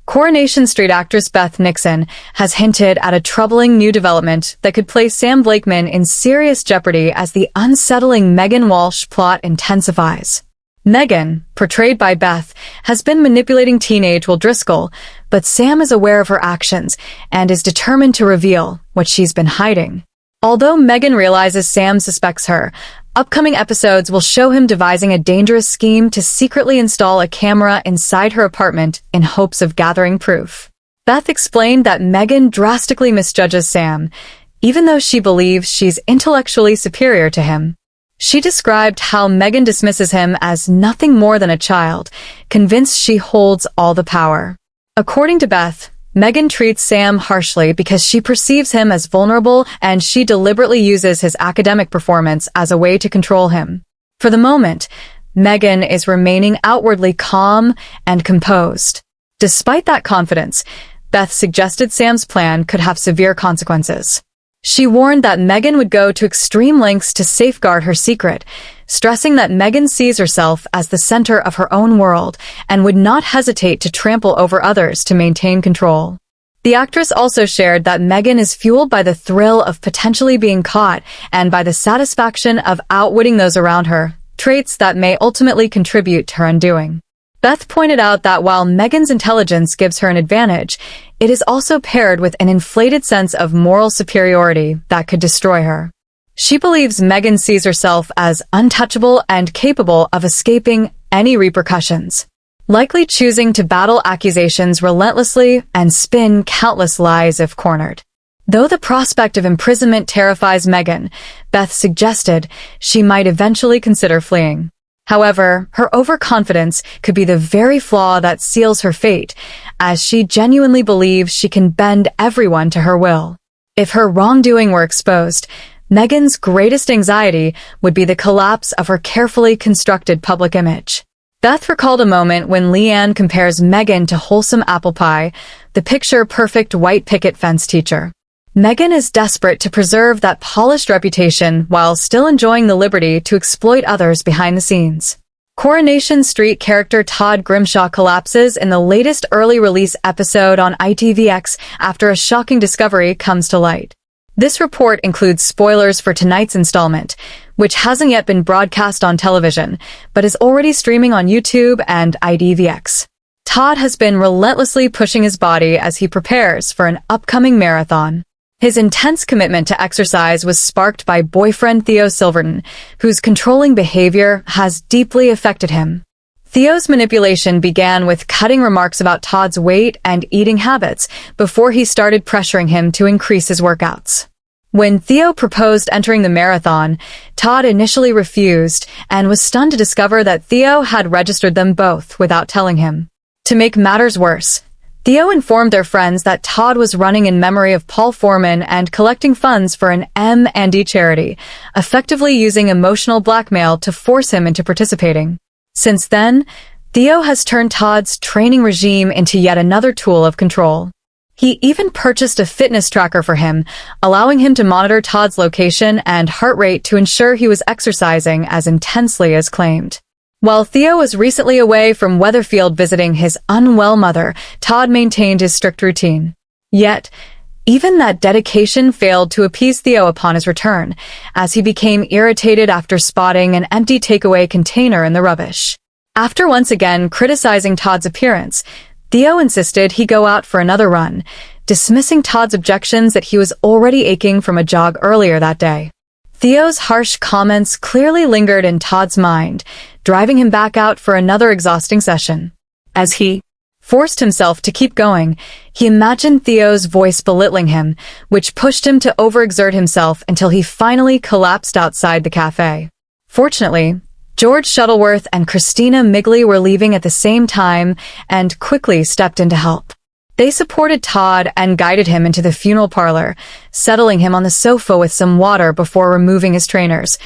Coronation Street actress Beth Nixon has hinted at a troubling new development that could place Sam Blakeman in serious jeopardy as the unsettling Megan Walsh plot intensifies. Megan, portrayed by Beth, has been manipulating teenage Will Driscoll, but Sam is aware of her actions and is determined to reveal what she's been hiding. Although Megan realizes Sam suspects her, upcoming episodes will show him devising a dangerous scheme to secretly install a camera inside her apartment in hopes of gathering proof. Beth explained that Megan drastically misjudges Sam, even though she believes she's intellectually superior to him. She described how Megan dismisses him as nothing more than a child, convinced she holds all the power. According to Beth, Megan treats Sam harshly because she perceives him as vulnerable and she deliberately uses his academic performance as a way to control him. For the moment, Megan is remaining outwardly calm and composed. Despite that confidence, Beth suggested Sam's plan could have severe consequences. She warned that Megan would go to extreme lengths to safeguard her secret, stressing that Megan sees herself as the center of her own world and would not hesitate to trample over others to maintain control. The actress also shared that Megan is fueled by the thrill of potentially being caught and by the satisfaction of outwitting those around her, traits that may ultimately contribute to her undoing. Beth pointed out that while Megan's intelligence gives her an advantage, it is also paired with an inflated sense of moral superiority that could destroy her. She believes Megan sees herself as untouchable and capable of escaping any repercussions, likely choosing to battle accusations relentlessly and spin countless lies if cornered. Though the prospect of imprisonment terrifies Megan, Beth suggested she might eventually consider fleeing. However, her overconfidence could be the very flaw that seals her fate, as she genuinely believes she can bend everyone to her will. If her wrongdoing were exposed, Megan's greatest anxiety would be the collapse of her carefully constructed public image. Beth recalled a moment when Leanne compares Megan to wholesome apple pie, the picture-perfect white picket fence teacher. Megan is desperate to preserve that polished reputation while still enjoying the liberty to exploit others behind the scenes. Coronation Street character Todd Grimshaw collapses in the latest early release episode on ITVX after a shocking discovery comes to light. This report includes spoilers for tonight's installment, which hasn't yet been broadcast on television, but is already streaming on YouTube and ITVX. Todd has been relentlessly pushing his body as he prepares for an upcoming marathon. His intense commitment to exercise was sparked by boyfriend Theo Silverton, whose controlling behavior has deeply affected him. Theo's manipulation began with cutting remarks about Todd's weight and eating habits before he started pressuring him to increase his workouts. When Theo proposed entering the marathon, Todd initially refused and was stunned to discover that Theo had registered them both without telling him. To make matters worse, Theo informed their friends that Todd was running in memory of Paul Foreman and collecting funds for an M&D charity, effectively using emotional blackmail to force him into participating. Since then, Theo has turned Todd's training regime into yet another tool of control. He even purchased a fitness tracker for him, allowing him to monitor Todd's location and heart rate to ensure he was exercising as intensely as claimed. While Theo was recently away from Weatherfield visiting his unwell mother, Todd maintained his strict routine. Yet, even that dedication failed to appease Theo upon his return, as he became irritated after spotting an empty takeaway container in the rubbish. After once again criticizing Todd's appearance, Theo insisted he go out for another run, dismissing Todd's objections that he was already aching from a jog earlier that day. Theo's harsh comments clearly lingered in Todd's mind, driving him back out for another exhausting session. As he forced himself to keep going, he imagined Theo's voice belittling him, which pushed him to overexert himself until he finally collapsed outside the cafe. Fortunately, George Shuttleworth and Christina Migley were leaving at the same time and quickly stepped in to help. They supported Todd and guided him into the funeral parlor, settling him on the sofa with some water before removing his trainers,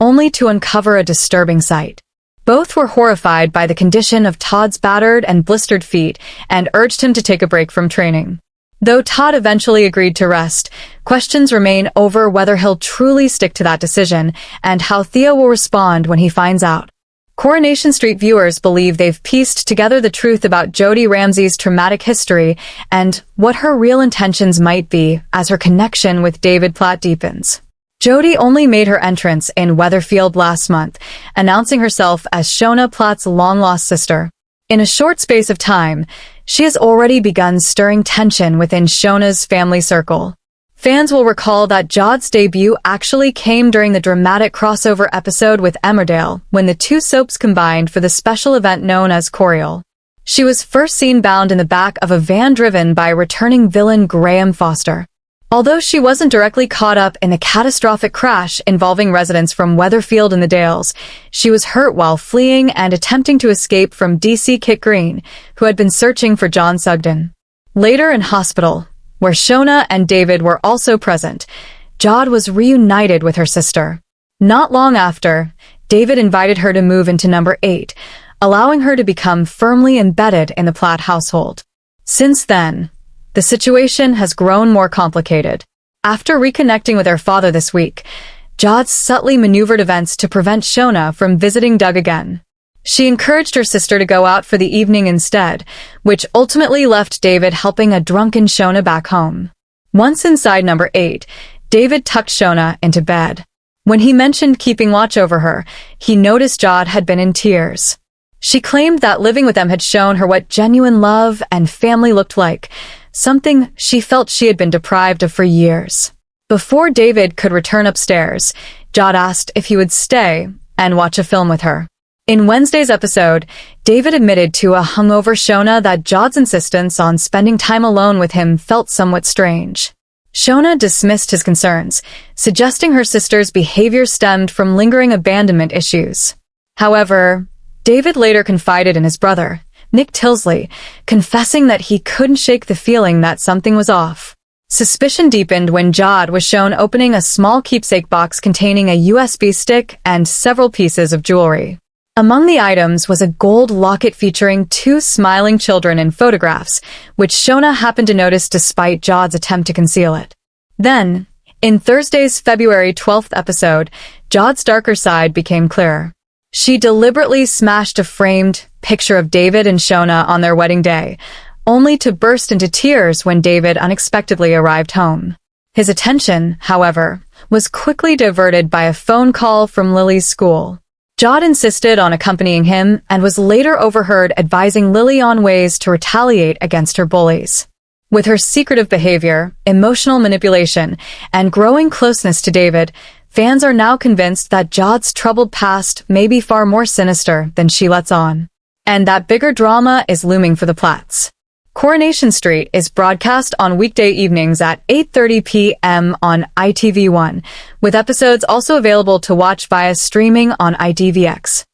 only to uncover a disturbing sight. Both were horrified by the condition of Todd's battered and blistered feet and urged him to take a break from training. Though Todd eventually agreed to rest, questions remain over whether he'll truly stick to that decision and how Theo will respond when he finds out. Coronation Street viewers believe they've pieced together the truth about Jodi Ramsey's traumatic history and what her real intentions might be as her connection with David Platt deepens. Jodi only made her entrance in Weatherfield last month, announcing herself as Shona Platt's long-lost sister. In a short space of time, she has already begun stirring tension within Shona's family circle. Fans will recall that Jod's debut actually came during the dramatic crossover episode with Emmerdale, when the two soaps combined for the special event known as Corrie. She was first seen bound in the back of a van driven by returning villain Graham Foster. Although she wasn't directly caught up in the catastrophic crash involving residents from Weatherfield in the Dales, she was hurt while fleeing and attempting to escape from DC Kit Green, who had been searching for John Sugden. Later in hospital, where Shona and David were also present, Jod was reunited with her sister. Not long after, David invited her to move into number 8, allowing her to become firmly embedded in the Platt household. Since then, the situation has grown more complicated. After reconnecting with her father this week, Jod subtly maneuvered events to prevent Shona from visiting Doug again. She encouraged her sister to go out for the evening instead, which ultimately left David helping a drunken Shona back home. Once inside number 8, David tucked Shona into bed. When he mentioned keeping watch over her, he noticed Jod had been in tears. She claimed that living with them had shown her what genuine love and family looked like, something she felt she had been deprived of for years. Before David could return upstairs, Jod asked if he would stay and watch a film with her. In Wednesday's episode, David admitted to a hungover Shona that Jod's insistence on spending time alone with him felt somewhat strange. Shona dismissed his concerns, suggesting her sister's behavior stemmed from lingering abandonment issues. However, David later confided in his brother, Nick Tilsley, confessing that he couldn't shake the feeling that something was off. Suspicion deepened when Jod was shown opening a small keepsake box containing a USB stick and several pieces of jewelry. Among the items was a gold locket featuring 2 smiling children in photographs, which Shona happened to notice despite Jod's attempt to conceal it. Then, in Thursday's February 12th episode, Jod's darker side became clearer. She deliberately smashed a framed picture of David and Shona on their wedding day, only to burst into tears when David unexpectedly arrived home. His attention, however, was quickly diverted by a phone call from Lily's school. Jod insisted on accompanying him and was later overheard advising Lily on ways to retaliate against her bullies. With her secretive behavior, emotional manipulation, and growing closeness to David, fans are now convinced that Jod's troubled past may be far more sinister than she lets on, and that bigger drama is looming for the Platts. Coronation Street is broadcast on weekday evenings at 8:30 p.m. on ITV1, with episodes also available to watch via streaming on ITVX.